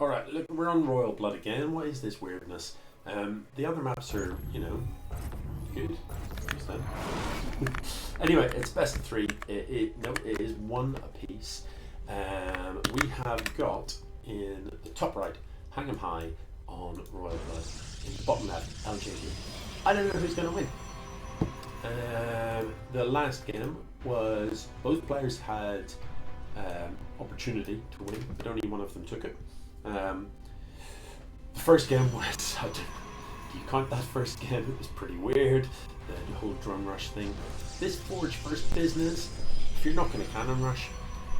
Alright, look, we're on Royal Blood again. What is this weirdness? The other maps are, you know, good. Anyway, it's best of 3. No, it is 1 apiece. We have got in the top right, Hangemhigh on Royal Blood. In the bottom left, LJD. I don't know who's going to win. The last game was both players had opportunity to win, but only one of them took it. The first game was, do you count that first game? It was pretty weird, the whole drone rush thing. This Forge first business, if you're not going to cannon rush,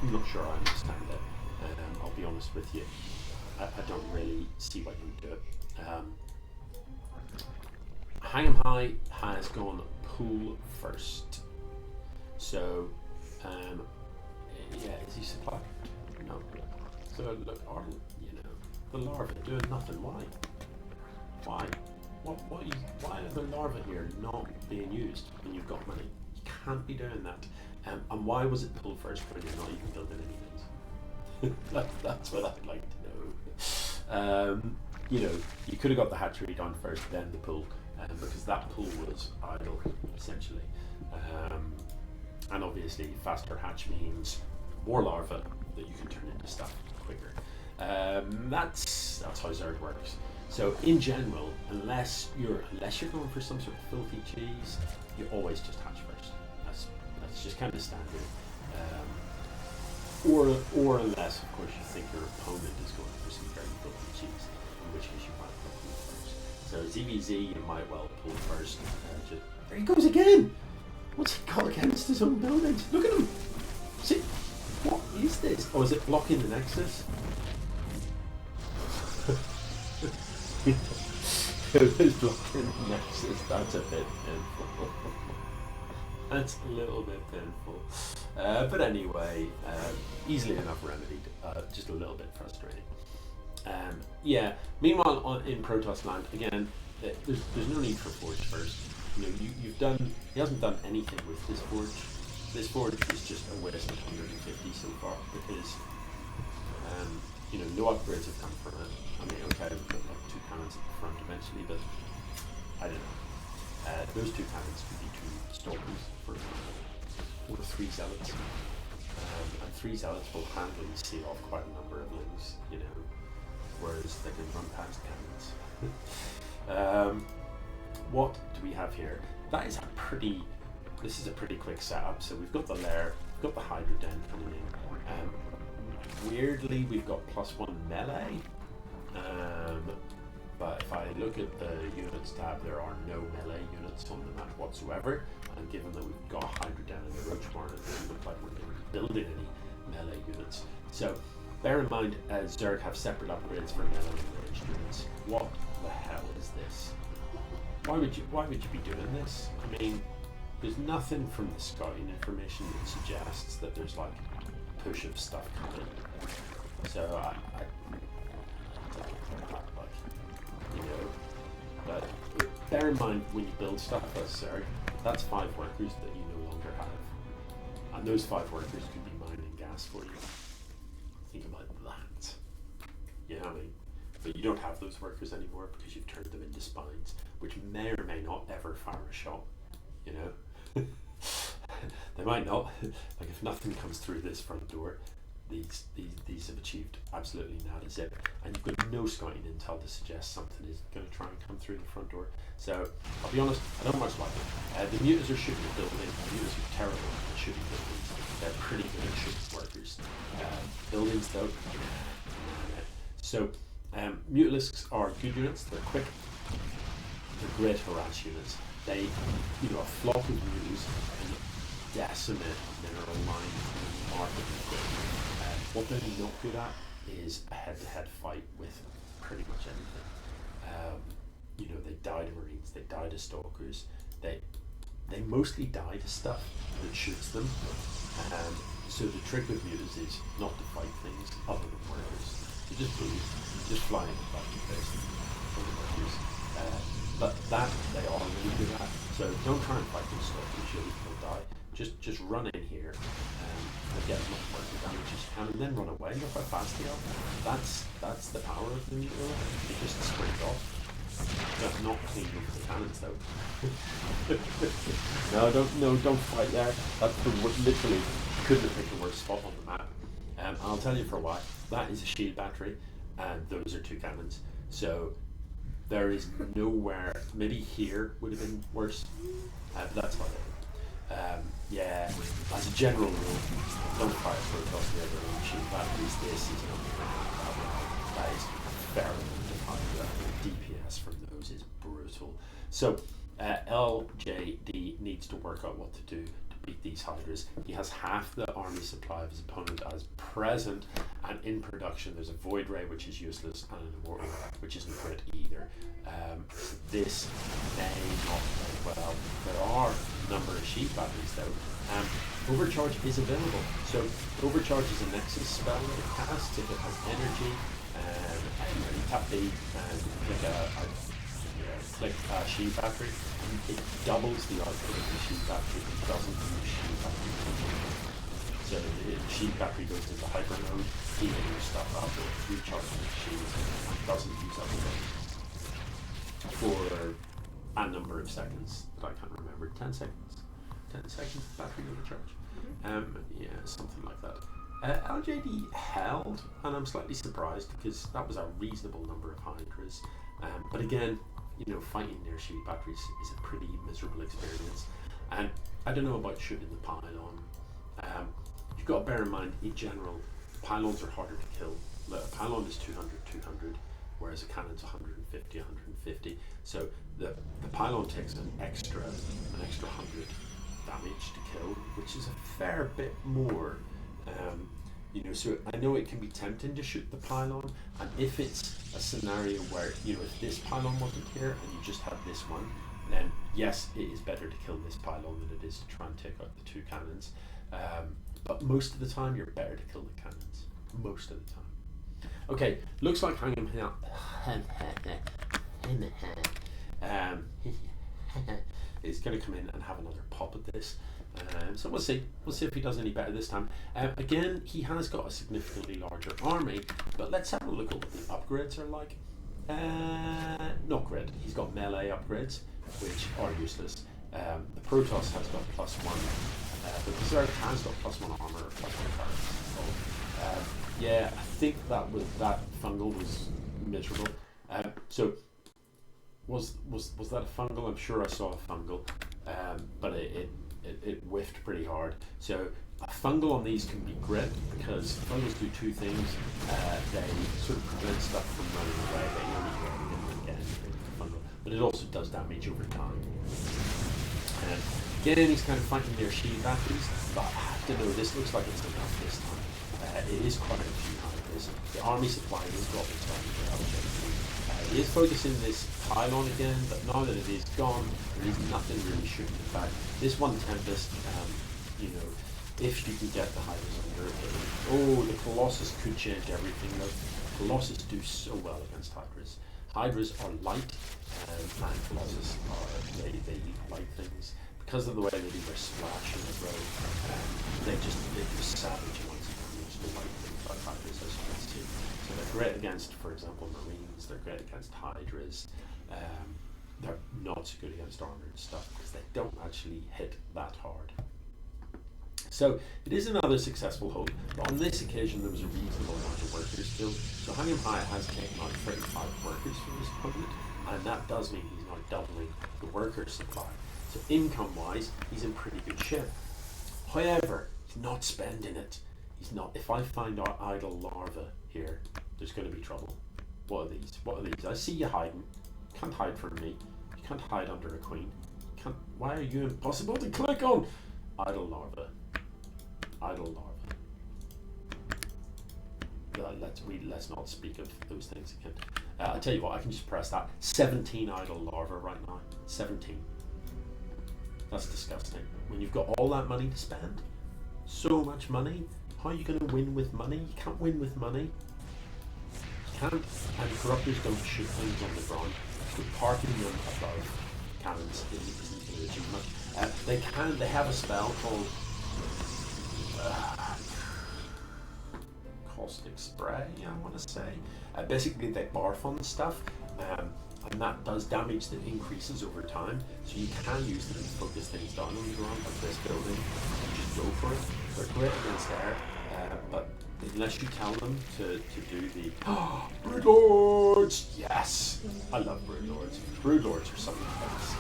I'm not sure I understand it. I'll be honest with you. I don't really see why you would do it. Hangemhigh has gone pool first. So, yeah, is he supplied? No. So look, you know, the larvae doing nothing. Why? Why? Why are the larvae here not being used when you've got money? You can't be doing that. And why was it pulled first when you're not even building anything? That's what I'd like to know. You know, you could have got the hatchery done first, then the pool, because that pool was idle essentially. And obviously, faster hatch means more larvae that you can turn into stuff quicker. That's how Zerg works. So in general, unless you're going for some sort of filthy cheese, you always just hatch first. That's just kind of standard. Or unless, of course, you think your opponent is going for some very filthy cheese, in which case you might pull first. So ZVZ, you might well pull first. There he goes again. What's he got against his own buildings? Look at him. See, what is this? Oh, is it blocking the nexus? It is blocking the nexus. That's a bit painful. That's a little bit painful. But anyway, easily enough remedied. Just a little bit frustrating. Yeah. Meanwhile, in Protoss land, again, there's no need for Forge first. You know, you've done. He hasn't done anything with this Forge. This Forge is just a waste of 150 so far because, you know, no upgrades have come from it. I mean, okay, we've got like 2 cannons at the front eventually, but I don't know. Those 2 cannons could be 2 stalkers for or 3 zealots. And 3 zealots will handily seal off quite a number of limbs, you know, whereas they can run past cannons. What do we have here? This is a pretty quick setup. So we've got the lair, we've got the Hydra Den coming in. Weirdly, we've got +1 melee. But if I look at the units tab, there are no melee units on the map whatsoever. And given that we've got Hydra Den and the Roach Barn, it doesn't look like we're going to be building any melee units. So bear in mind, Zerg have separate upgrades for melee and ranged units. What the hell is this? Why would you be doing this? I mean, there's nothing from the scouting information that suggests that there's like a push of stuff coming. So I you know, but bear in mind when you build stuff as Zerg, that's 5 workers that you no longer have, and those 5 workers could be mining gas for you. Think about that. You know what I mean? But you don't have those workers anymore because you've turned them into spines, which may or may not ever fire a shot, you know? They might not. Like if nothing comes through this front door, these have achieved absolutely nada zip, and you've got no scouting intel to suggest something is going to try and come through the front door. So I'll be honest, I don't much like it. The mutants are shooting at buildings. The mutants are terrible at shooting buildings. They're pretty good at shooting workers. Buildings though. So Mutalisks are good units. They're quick. They're great harass units. They, you know, a flock of mutants can decimate mineral mine and market. What they're not good at is a head-to-head fight with pretty much anything. You know, they die to Marines, they die to Stalkers, they mostly die to stuff that shoots them. So the trick with mutants is not to fight things other than workers. You just move, just fly in the back of the face from the workers. But that they are really good at. So don't try and fight those Stalkers, you'll die. Just run in here. and get as much working damage as you can, and then run away. Look how fast they are. That's the power of the meteor. They just sprint off. They're not clean over the cannons though. Don't fight there. That's literally couldn't have picked the worst spot on the map. I'll tell you for why. That is a shield battery, and those are 2 cannons. So there is nowhere. Maybe here would have been worse, but that's about it. Yeah, as a general rule, don't fire Protoss near their own shield batteries. This is not that is very difficult. The DPS from those is brutal. So LJD needs to work out what to do to beat these Hydras. He has half the army supply of his opponent as present, and in production there's a Void Ray, which is useless, and an Immortal, which isn't great either. This may not play well. There are a number of sheep batteries though. Overcharge is available. So Overcharge is a Nexus spell that it casts if it has energy. You tap B and click a shield battery, and it doubles the output of the shield battery. It doesn't use shield battery. So the shield battery goes into hyper mode, healing your stuff up, recharging the shield, and doesn't use up the for a number of seconds that I can't remember. 10 seconds. 10 seconds battery overcharge. Yeah, something like that. LJD held, and I'm slightly surprised because that was a reasonable number of Hydras. But again, fighting near shield batteries is a pretty miserable experience. And I don't know about shooting the pylon. You've got to bear in mind, in general, pylons are harder to kill. A pylon is 200, whereas a cannon's 150. So the pylon takes an extra 100 damage to kill, which is a fair bit more. So I know it can be tempting to shoot the pylon, and if it's a scenario where, if this pylon wasn't here and you just have this one, then yes, it is better to kill this pylon than it is to try and take out the 2 cannons. But most of the time, you're better to kill the cannons. Most of the time. Okay, looks like hangemhigh is going to come in and have another pop at this. So we'll see. We'll see if he does any better this time. Again, he has got a significantly larger army, but let's have a look at what the upgrades are like. Not great. He's got melee upgrades, which are useless. The Protoss has got +1. The Berserk has got +1 armor, +1 fire. Yeah, I think that fungal was miserable. So was that a fungal? I'm sure I saw a fungal, but it whiffed pretty hard. So a fungal on these can be great because fungals do 2 things. They sort of prevent stuff from running away. They only get it again with the fungal, but it also does damage over time. Again, he's kind of fighting their shield batteries, but I have to know this looks like it's enough this time. It is quite a few Hydras. The army supply is dropping down for LJD. He is focusing this pylon again, but now that it is gone, there is nothing really shooting it back. This one Tempest, if you can get the Hydras under it. Oh, the Colossus could change everything though. Colossus do so well against Hydras. Hydras are light, and Colossus are, they eat light things. Because of the way they do their splash in the road, they're just savage amounts of damage to light things like Hydras, as you can see. So they're great against, for example, Marines, they're great against Hydras. They're not so good against armored stuff because they don't actually hit that hard. So it is another successful hold, but on this occasion there was a reasonable amount of workers killed. So hangemhigh has taken out 35 workers from his opponent, and that does mean he's now doubling the worker supply. So income-wise, he's in pretty good shape. However, he's not spending it. He's not. If I find our idle larva here, there's going to be trouble. What are these? What are these? I see you hiding. You can't hide from me. You can't hide under a queen. You can't. Why are you impossible to click on? Idle larva. Idle larva. Let's not speak of those things again. I tell you what, I can just press that. 17 idle larva right now. 17. That's disgusting. When you've got all that money to spend, so much money, how are you going to win with money? You can't win with money. You can't. And corruptors don't shoot things on the ground. So parking them above cannons isn't an achievement. They have a spell called caustic spray, I want to say. Basically, they barf on the stuff, and that does damage that increases over time. So you can use them to focus things down on the ground, like this building. You just go for it. They're great against air, but unless you tell them to do the Brood Lords, yes, I love Brood Lords. Brood Lords are something else.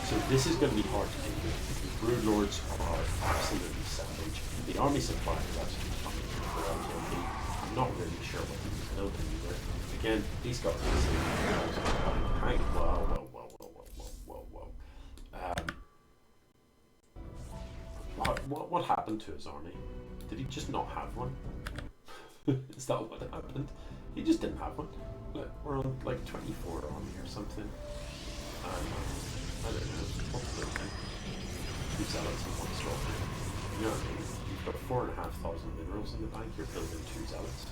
So this is going to be hard to deal with because Brood Lords are absolutely savage. The army supply is actually coming for LJD. I'm not really sure what he was building either. Again, he's got this hang. Whoa. What happened to his army? Did he just not have one? Is that what happened? He just didn't have one. Look, we're on like 24 army or something. I don't know. What's the thing? Two zealots in one slot. You know what I mean? You've got 4,500 minerals in the bank. You're building 2 zealots.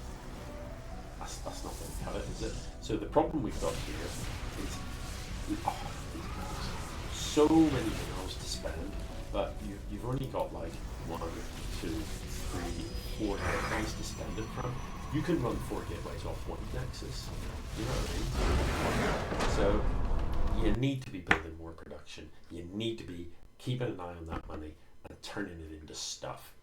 That's not going to cut it, is it? So the problem we've got here is so many minerals to spend, but you've only got like 1, 2, 3, 4 gateways to spend it from. You can run 4 gateways off 1 nexus. You know what I mean? So you need to be building more production. You need to be keeping an eye on that money and turning it into stuff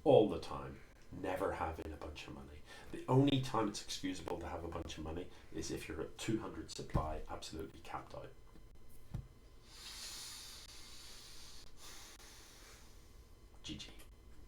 all the time. Never having a bunch of money. The only time it's excusable to have a bunch of money is if you're at 200 supply, absolutely capped out. GG.